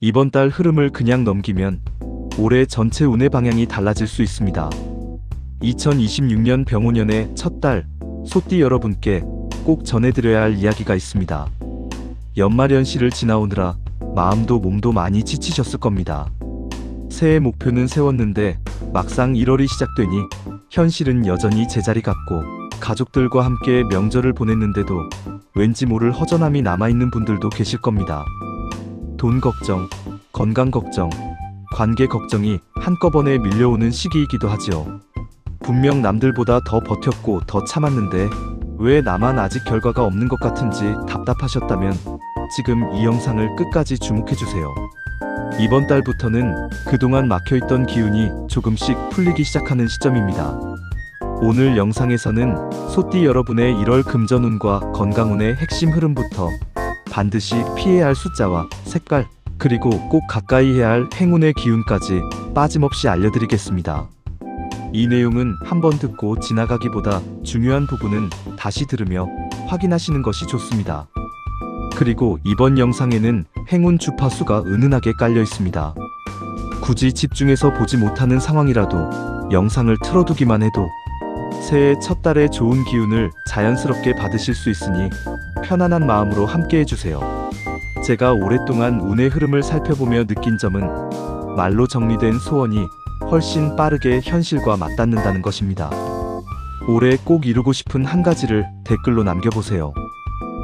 이번 달 흐름을 그냥 넘기면 올해 전체 운의 방향이 달라질 수 있습니다. 2026년 병오년의 첫 달, 소띠 여러분께 꼭 전해드려야 할 이야기가 있습니다. 연말연시를 지나오느라 마음도 몸도 많이 지치셨을 겁니다. 새해 목표는 세웠는데 막상 1월이 시작되니 현실은 여전히 제자리 같고, 가족들과 함께 명절을 보냈는데도 왠지 모를 허전함이 남아있는 분들도 계실 겁니다. 돈 걱정, 건강 걱정, 관계 걱정이 한꺼번에 밀려오는 시기이기도 하지요. 분명 남들보다 더 버텼고 더 참았는데 왜 나만 아직 결과가 없는 것 같은지 답답하셨다면 지금 이 영상을 끝까지 주목해주세요. 이번 달부터는 그동안 막혀있던 기운이 조금씩 풀리기 시작하는 시점입니다. 오늘 영상에서는 소띠 여러분의 1월 금전운과 건강운의 핵심 흐름부터 반드시 피해야 할 숫자와 색깔, 그리고 꼭 가까이 해야 할 행운의 기운까지 빠짐없이 알려드리겠습니다. 이 내용은 한번 듣고 지나가기보다 중요한 부분은 다시 들으며 확인하시는 것이 좋습니다. 그리고 이번 영상에는 행운 주파수가 은은하게 깔려 있습니다. 굳이 집중해서 보지 못하는 상황이라도 영상을 틀어두기만 해도 새해 첫 달에 좋은 기운을 자연스럽게 받으실 수 있으니 편안한 마음으로 함께 해주세요. 제가 오랫동안 운의 흐름을 살펴보며 느낀 점은 말로 정리된 소원이 훨씬 빠르게 현실과 맞닿는다는 것입니다. 올해 꼭 이루고 싶은 한 가지를 댓글로 남겨보세요.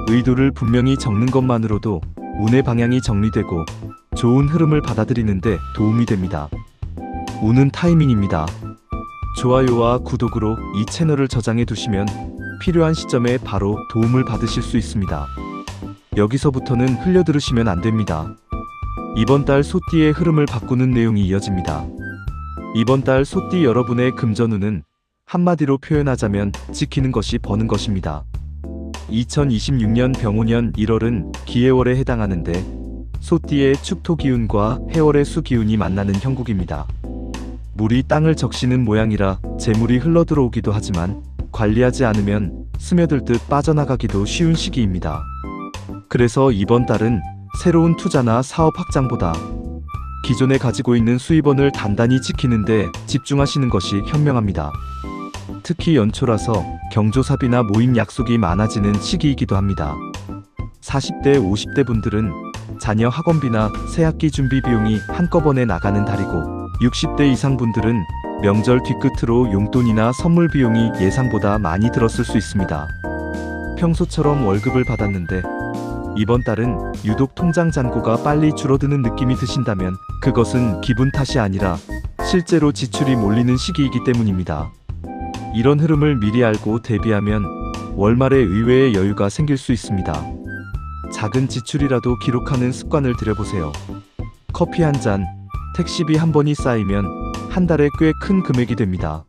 의도를 분명히 적는 것만으로도 운의 방향이 정리되고 좋은 흐름을 받아들이는데 도움이 됩니다. 운은 타이밍입니다. 좋아요와 구독으로 이 채널을 저장해 두시면 필요한 시점에 바로 도움을 받으실 수 있습니다. 여기서부터는 흘려들으시면 안 됩니다. 이번 달 소띠의 흐름을 바꾸는 내용이 이어집니다. 이번 달 소띠 여러분의 금전운은 한마디로 표현하자면 지키는 것이 버는 것입니다. 2026년 병오년 1월은 기해월에 해당하는데 소띠의 축토 기운과 해월의 수 기운이 만나는 형국입니다. 물이 땅을 적시는 모양이라 재물이 흘러들어오기도 하지만 관리하지 않으면 스며들듯 빠져나가기도 쉬운 시기입니다. 그래서 이번 달은 새로운 투자나 사업 확장보다 기존에 가지고 있는 수입원을 단단히 지키는데 집중하시는 것이 현명합니다. 특히 연초라서 경조사비나 모임 약속이 많아지는 시기이기도 합니다. 40대, 50대 분들은 자녀 학원비나 새학기 준비 비용이 한꺼번에 나가는 달이고, 60대 이상 분들은 명절 뒤끝으로 용돈이나 선물 비용이 예상보다 많이 들었을 수 있습니다. 평소처럼 월급을 받았는데 이번 달은 유독 통장 잔고가 빨리 줄어드는 느낌이 드신다면 그것은 기분 탓이 아니라 실제로 지출이 몰리는 시기이기 때문입니다. 이런 흐름을 미리 알고 대비하면 월말에 의외의 여유가 생길 수 있습니다. 작은 지출이라도 기록하는 습관을 들여보세요. 커피 한 잔, 택시비 한 번이 쌓이면 한 달에 꽤 큰 금액이 됩니다.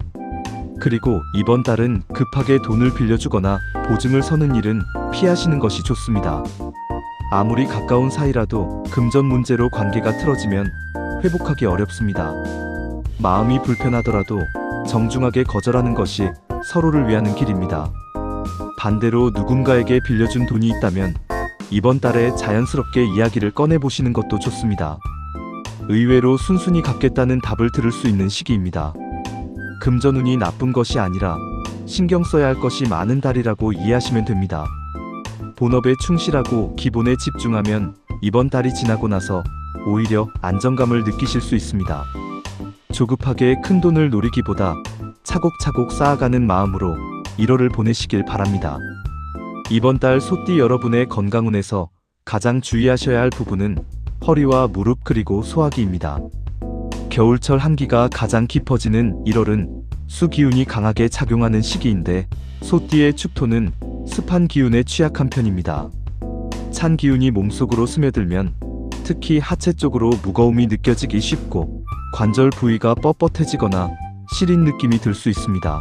그리고 이번 달은 급하게 돈을 빌려주거나 보증을 서는 일은 피하시는 것이 좋습니다. 아무리 가까운 사이라도 금전 문제로 관계가 틀어지면 회복하기 어렵습니다. 마음이 불편하더라도 정중하게 거절하는 것이 서로를 위하는 길입니다. 반대로 누군가에게 빌려준 돈이 있다면 이번 달에 자연스럽게 이야기를 꺼내보시는 것도 좋습니다. 의외로 순순히 갚겠다는 답을 들을 수 있는 시기입니다. 금전운이 나쁜 것이 아니라 신경 써야 할 것이 많은 달이라고 이해하시면 됩니다. 본업에 충실하고 기본에 집중하면 이번 달이 지나고 나서 오히려 안정감을 느끼실 수 있습니다. 조급하게 큰 돈을 노리기보다 차곡차곡 쌓아가는 마음으로 1월을 보내시길 바랍니다. 이번 달 소띠 여러분의 건강운에서 가장 주의하셔야 할 부분은 허리와 무릎 그리고 소화기입니다. 겨울철 한기가 가장 깊어지는 1월은 수기운이 강하게 작용하는 시기인데 소띠의 축토는 습한 기운에 취약한 편입니다. 찬 기운이 몸속으로 스며들면 특히 하체 쪽으로 무거움이 느껴지기 쉽고 관절 부위가 뻣뻣해지거나 시린 느낌이 들 수 있습니다.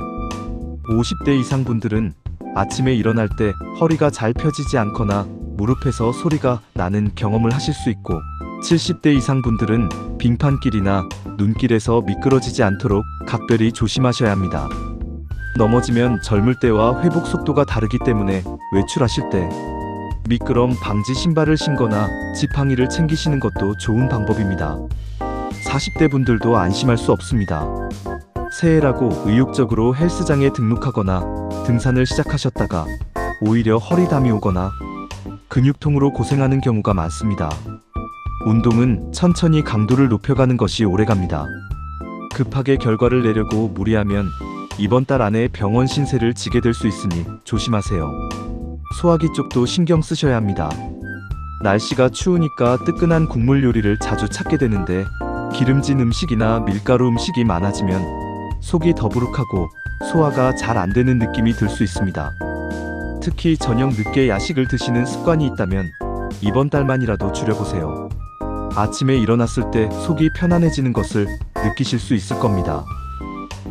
50대 이상 분들은 아침에 일어날 때 허리가 잘 펴지지 않거나 무릎에서 소리가 나는 경험을 하실 수 있고, 70대 이상 분들은 빙판길이나 눈길에서 미끄러지지 않도록 각별히 조심하셔야 합니다. 넘어지면 젊을 때와 회복 속도가 다르기 때문에 외출하실 때 미끄럼 방지 신발을 신거나 지팡이를 챙기시는 것도 좋은 방법입니다. 40대 분들도 안심할 수 없습니다. 새해라고 의욕적으로 헬스장에 등록하거나 등산을 시작하셨다가 오히려 허리담이 오거나 근육통으로 고생하는 경우가 많습니다. 운동은 천천히 강도를 높여가는 것이 오래갑니다. 급하게 결과를 내려고 무리하면 이번 달 안에 병원 신세를 지게 될 수 있으니 조심하세요. 소화기 쪽도 신경 쓰셔야 합니다. 날씨가 추우니까 뜨끈한 국물 요리를 자주 찾게 되는데 기름진 음식이나 밀가루 음식이 많아지면 속이 더부룩하고 소화가 잘 안 되는 느낌이 들 수 있습니다. 특히 저녁 늦게 야식을 드시는 습관이 있다면 이번 달만이라도 줄여보세요. 아침에 일어났을 때 속이 편안해지는 것을 느끼실 수 있을 겁니다.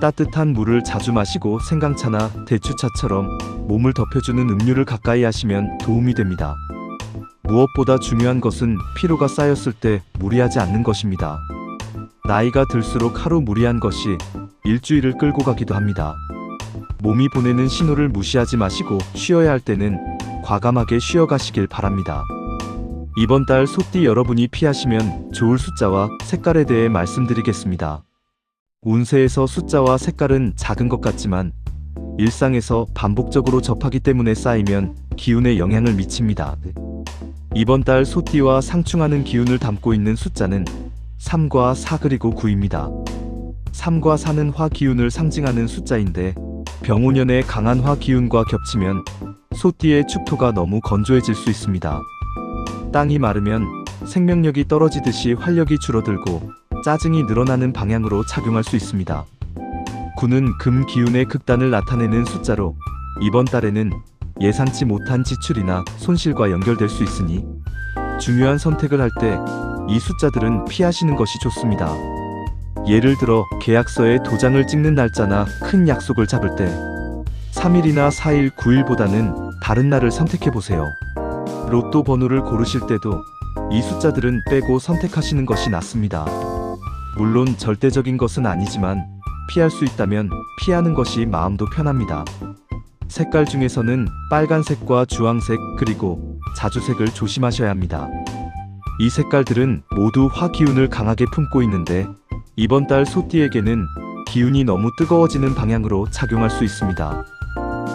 따뜻한 물을 자주 마시고 생강차나 대추차처럼 몸을 덮여주는 음료를 가까이 하시면 도움이 됩니다. 무엇보다 중요한 것은 피로가 쌓였을 때 무리하지 않는 것입니다. 나이가 들수록 하루 무리한 것이 일주일을 끌고 가기도 합니다. 몸이 보내는 신호를 무시하지 마시고 쉬어야 할 때는 과감하게 쉬어가시길 바랍니다. 이번 달 소띠 여러분이 피하시면 좋을 숫자와 색깔에 대해 말씀드리겠습니다. 운세에서 숫자와 색깔은 작은 것 같지만 일상에서 반복적으로 접하기 때문에 쌓이면 기운에 영향을 미칩니다. 이번 달 소띠와 상충하는 기운을 담고 있는 숫자는 3과 4 그리고 9입니다. 3과 4는 화 기운을 상징하는 숫자인데 병오년의 강한 화 기운과 겹치면 소띠의 축토가 너무 건조해질 수 있습니다. 땅이 마르면 생명력이 떨어지듯이 활력이 줄어들고 짜증이 늘어나는 방향으로 작용할 수 있습니다. 9는 금 기운의 극단을 나타내는 숫자로 이번 달에는 예상치 못한 지출이나 손실과 연결될 수 있으니 중요한 선택을 할 때 이 숫자들은 피하시는 것이 좋습니다. 예를 들어 계약서에 도장을 찍는 날짜나 큰 약속을 잡을 때 3일이나 4일, 9일보다는 다른 날을 선택해보세요. 로또 번호를 고르실 때도 이 숫자들은 빼고 선택하시는 것이 낫습니다. 물론 절대적인 것은 아니지만 피할 수 있다면 피하는 것이 마음도 편합니다. 색깔 중에서는 빨간색과 주황색 그리고 자주색을 조심하셔야 합니다. 이 색깔들은 모두 화 기운을 강하게 품고 있는데 이번 달 소띠에게는 기운이 너무 뜨거워지는 방향으로 작용할 수 있습니다.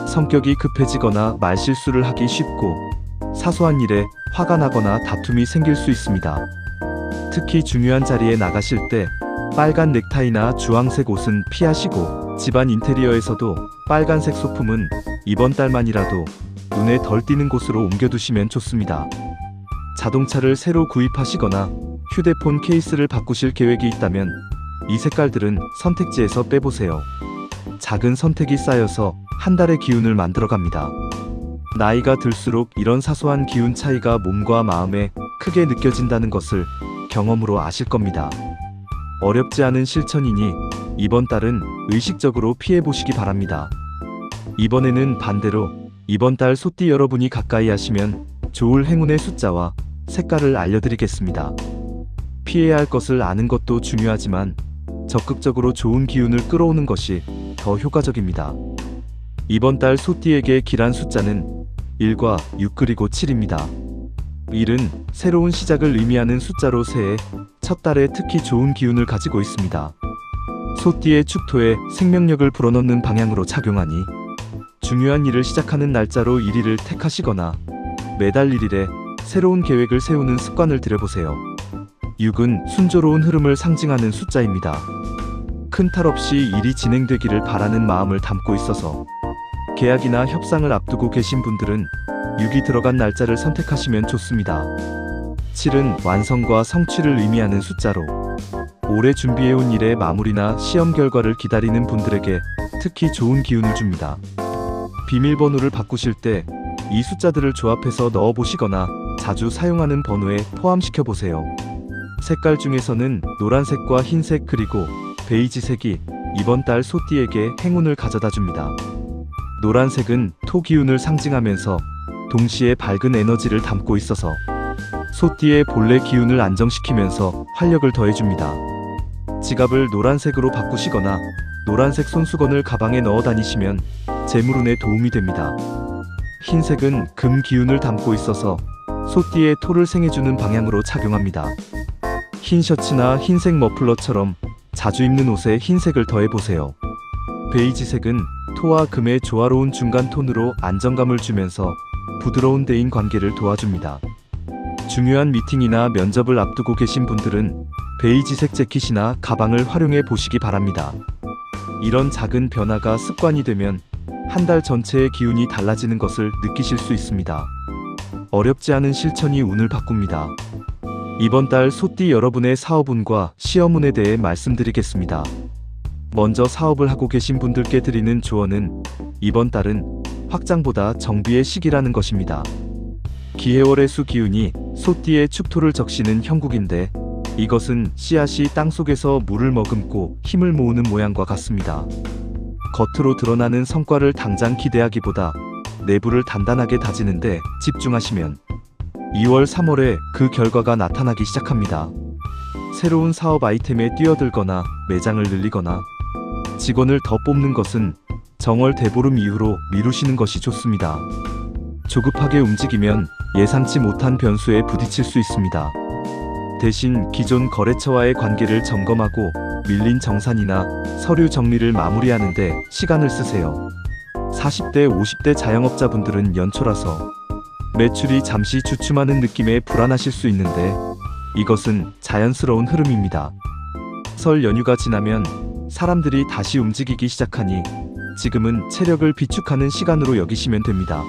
성격이 급해지거나 말실수를 하기 쉽고 사소한 일에 화가 나거나 다툼이 생길 수 있습니다. 특히 중요한 자리에 나가실 때 빨간 넥타이나 주황색 옷은 피하시고 집안 인테리어에서도 빨간색 소품은 이번 달만이라도 눈에 덜 띄는 곳으로 옮겨두시면 좋습니다. 자동차를 새로 구입하시거나 휴대폰 케이스를 바꾸실 계획이 있다면 이 색깔들은 선택지에서 빼보세요. 작은 선택이 쌓여서 한 달의 기운을 만들어갑니다. 나이가 들수록 이런 사소한 기운 차이가 몸과 마음에 크게 느껴진다는 것을 경험으로 아실 겁니다. 어렵지 않은 실천이니 이번 달은 의식적으로 피해보시기 바랍니다. 이번에는 반대로 이번 달 소띠 여러분이 가까이 하시면 좋을 행운의 숫자와 색깔을 알려드리겠습니다. 피해야 할 것을 아는 것도 중요하지만 적극적으로 좋은 기운을 끌어오는 것이 더 효과적입니다. 이번 달 소띠에게 길한 숫자는 1과 6 그리고 7입니다. 1은 새로운 시작을 의미하는 숫자로 새해 첫 달에 특히 좋은 기운을 가지고 있습니다. 소띠의 축토에 생명력을 불어넣는 방향으로 작용하니 중요한 일을 시작하는 날짜로 1일을 택하시거나 매달 1일에 새로운 계획을 세우는 습관을 들여보세요. 6은 순조로운 흐름을 상징하는 숫자입니다. 큰 탈 없이 일이 진행되기를 바라는 마음을 담고 있어서 계약이나 협상을 앞두고 계신 분들은 6이 들어간 날짜를 선택하시면 좋습니다. 7은 완성과 성취를 의미하는 숫자로 오래 준비해온 일의 마무리나 시험 결과를 기다리는 분들에게 특히 좋은 기운을 줍니다. 비밀번호를 바꾸실 때 이 숫자들을 조합해서 넣어보시거나 자주 사용하는 번호에 포함시켜보세요. 색깔 중에서는 노란색과 흰색 그리고 베이지색이 이번 달 소띠에게 행운을 가져다줍니다. 노란색은 토 기운을 상징하면서 동시에 밝은 에너지를 담고 있어서 소띠의 본래 기운을 안정시키면서 활력을 더해줍니다. 지갑을 노란색으로 바꾸시거나 노란색 손수건을 가방에 넣어 다니시면 재물운에 도움이 됩니다. 흰색은 금 기운을 담고 있어서 소띠의 토를 생해주는 방향으로 착용합니다. 흰 셔츠나 흰색 머플러처럼 자주 입는 옷에 흰색을 더해보세요. 베이지색은 토와 금의 조화로운 중간 톤으로 안정감을 주면서 부드러운 대인 관계를 도와줍니다. 중요한 미팅이나 면접을 앞두고 계신 분들은 베이지색 재킷이나 가방을 활용해 보시기 바랍니다. 이런 작은 변화가 습관이 되면 한 달 전체의 기운이 달라지는 것을 느끼실 수 있습니다. 어렵지 않은 실천이 운을 바꿉니다. 이번 달 소띠 여러분의 사업운과 시험운에 대해 말씀드리겠습니다. 먼저 사업을 하고 계신 분들께 드리는 조언은 이번 달은 확장보다 정비의 시기라는 것입니다. 기해월의 수 기운이 소띠의 축토를 적시는 형국인데 이것은 씨앗이 땅속에서 물을 머금고 힘을 모으는 모양과 같습니다. 겉으로 드러나는 성과를 당장 기대하기보다 내부를 단단하게 다지는데 집중하시면 2월, 3월에 그 결과가 나타나기 시작합니다. 새로운 사업 아이템에 뛰어들거나 매장을 늘리거나 직원을 더 뽑는 것은 정월 대보름 이후로 미루시는 것이 좋습니다. 조급하게 움직이면 예상치 못한 변수에 부딪힐 수 있습니다. 대신 기존 거래처와의 관계를 점검하고 밀린 정산이나 서류 정리를 마무리하는 데 시간을 쓰세요. 40대, 50대 자영업자분들은 연초라서 매출이 잠시 주춤하는 느낌에 불안하실 수 있는데 이것은 자연스러운 흐름입니다. 설 연휴가 지나면 사람들이 다시 움직이기 시작하니 지금은 체력을 비축하는 시간으로 여기시면 됩니다.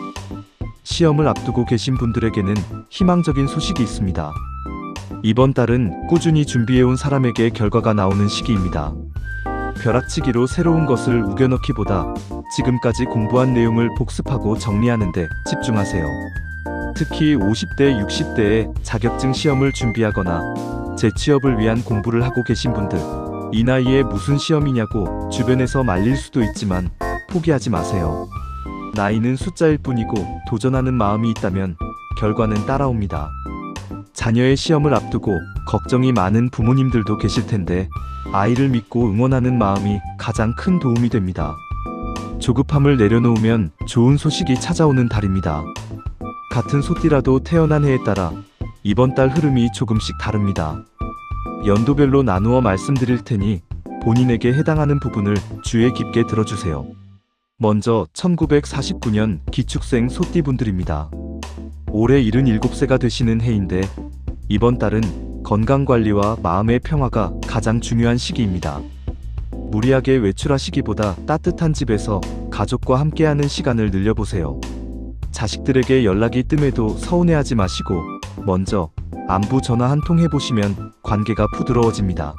시험을 앞두고 계신 분들에게는 희망적인 소식이 있습니다. 이번 달은 꾸준히 준비해온 사람에게 결과가 나오는 시기입니다. 벼락치기로 새로운 것을 우겨넣기보다 지금까지 공부한 내용을 복습하고 정리하는 데 집중하세요. 특히 50대, 60대에 자격증 시험을 준비하거나 재취업을 위한 공부를 하고 계신 분들, 이 나이에 무슨 시험이냐고 주변에서 말릴 수도 있지만 포기하지 마세요. 나이는 숫자일 뿐이고 도전하는 마음이 있다면 결과는 따라옵니다. 자녀의 시험을 앞두고 걱정이 많은 부모님들도 계실 텐데 아이를 믿고 응원하는 마음이 가장 큰 도움이 됩니다. 조급함을 내려놓으면 좋은 소식이 찾아오는 달입니다. 같은 소띠라도 태어난 해에 따라 이번 달 흐름이 조금씩 다릅니다. 연도별로 나누어 말씀드릴 테니 본인에게 해당하는 부분을 주의 깊게 들어주세요. 먼저 1949년 기축생 소띠분들입니다. 올해 77세가 되시는 해인데 이번 달은 건강관리와 마음의 평화가 가장 중요한 시기입니다. 무리하게 외출하시기보다 따뜻한 집에서 가족과 함께하는 시간을 늘려보세요. 자식들에게 연락이 뜸해도 서운해하지 마시고 먼저 안부 전화 한 통 해보시면 관계가 부드러워집니다.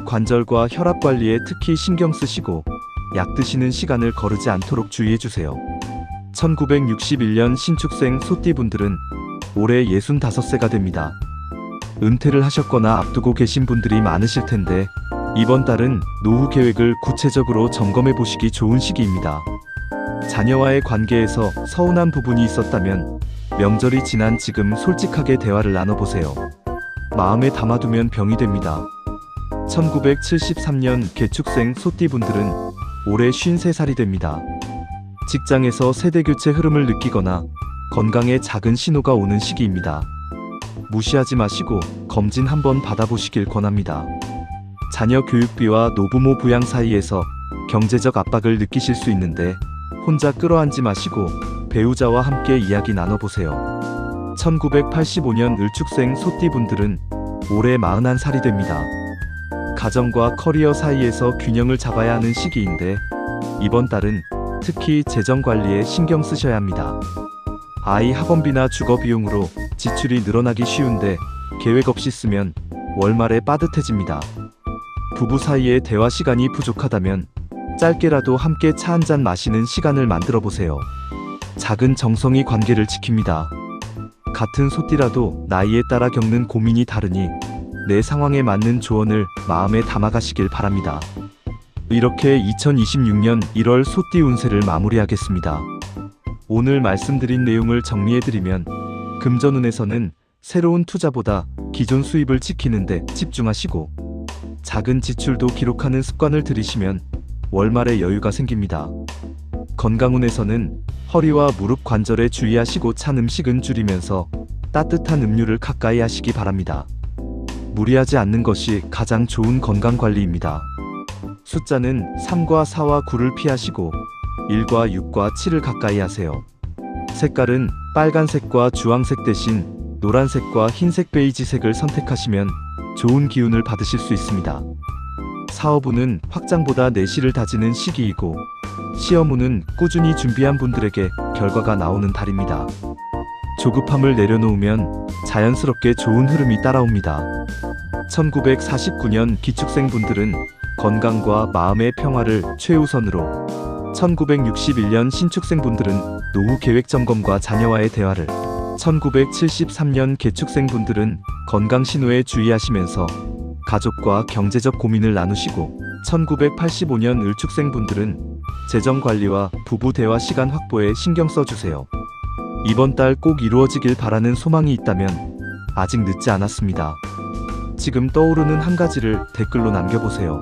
관절과 혈압 관리에 특히 신경 쓰시고 약 드시는 시간을 거르지 않도록 주의해주세요. 1961년 신축생 소띠분들은 올해 65세가 됩니다. 은퇴를 하셨거나 앞두고 계신 분들이 많으실 텐데 이번 달은 노후 계획을 구체적으로 점검해 보시기 좋은 시기입니다. 자녀와의 관계에서 서운한 부분이 있었다면 명절이 지난 지금 솔직하게 대화를 나눠보세요. 마음에 담아두면 병이 됩니다. 1973년 개축생 소띠분들은 올해 53살이 됩니다. 직장에서 세대교체 흐름을 느끼거나 건강에 작은 신호가 오는 시기입니다. 무시하지 마시고 검진 한번 받아보시길 권합니다. 자녀 교육비와 노부모 부양 사이에서 경제적 압박을 느끼실 수 있는데 혼자 끌어안지 마시고 배우자와 함께 이야기 나눠보세요. 1985년 을축생 소띠분들은 올해 41살이 됩니다. 가정과 커리어 사이에서 균형을 잡아야 하는 시기인데 이번 달은 특히 재정 관리에 신경 쓰셔야 합니다. 아이 학원비나 주거 비용으로 지출이 늘어나기 쉬운데 계획 없이 쓰면 월말에 빠듯해집니다. 부부 사이에 대화 시간이 부족하다면 짧게라도 함께 차 한잔 마시는 시간을 만들어 보세요. 작은 정성이 관계를 지킵니다. 같은 소띠라도 나이에 따라 겪는 고민이 다르니 내 상황에 맞는 조언을 마음에 담아가시길 바랍니다. 이렇게 2026년 1월 소띠 운세를 마무리하겠습니다. 오늘 말씀드린 내용을 정리해드리면 금전운에서는 새로운 투자보다 기존 수입을 지키는 데 집중하시고 작은 지출도 기록하는 습관을 들이시면 월말에 여유가 생깁니다. 건강운에서는 허리와 무릎 관절에 주의하시고 찬 음식은 줄이면서 따뜻한 음료를 가까이 하시기 바랍니다. 무리하지 않는 것이 가장 좋은 건강관리입니다. 숫자는 3과 4와 9를 피하시고 1과 6과 7을 가까이 하세요. 색깔은 빨간색과 주황색 대신 노란색과 흰색 베이지색을 선택하시면 좋은 기운을 받으실 수 있습니다. 사업운은 확장보다 내실을 다지는 시기이고 시험운은 꾸준히 준비한 분들에게 결과가 나오는 달입니다. 조급함을 내려놓으면 자연스럽게 좋은 흐름이 따라옵니다. 1949년 기축생분들은 건강과 마음의 평화를 최우선으로, 1961년 신축생분들은 노후 계획 점검과 자녀와의 대화를, 1973년 개축생분들은 건강 신호에 주의하시면서 가족과 경제적 고민을 나누시고, 1985년 을축생분들은 재정 관리와 부부 대화 시간 확보에 신경 써주세요. 이번 달 꼭 이루어지길 바라는 소망이 있다면 아직 늦지 않았습니다. 지금 떠오르는 한 가지를 댓글로 남겨보세요.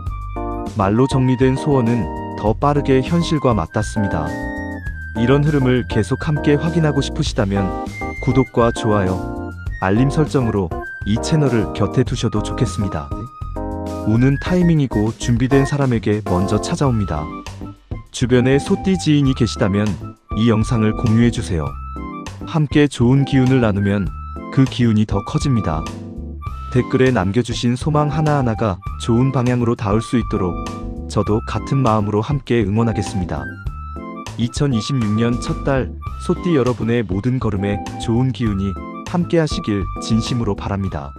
말로 정리된 소원은 더 빠르게 현실과 맞닿습니다. 이런 흐름을 계속 함께 확인하고 싶으시다면 구독과 좋아요, 알림 설정으로 이 채널을 곁에 두셔도 좋겠습니다. 운은 타이밍이고 준비된 사람에게 먼저 찾아옵니다. 주변에 소띠 지인이 계시다면 이 영상을 공유해주세요. 함께 좋은 기운을 나누면 그 기운이 더 커집니다. 댓글에 남겨주신 소망 하나하나가 좋은 방향으로 닿을 수 있도록 저도 같은 마음으로 함께 응원하겠습니다. 2026년 첫 달 소띠 여러분의 모든 걸음에 좋은 기운이 함께 하시길 진심으로 바랍니다.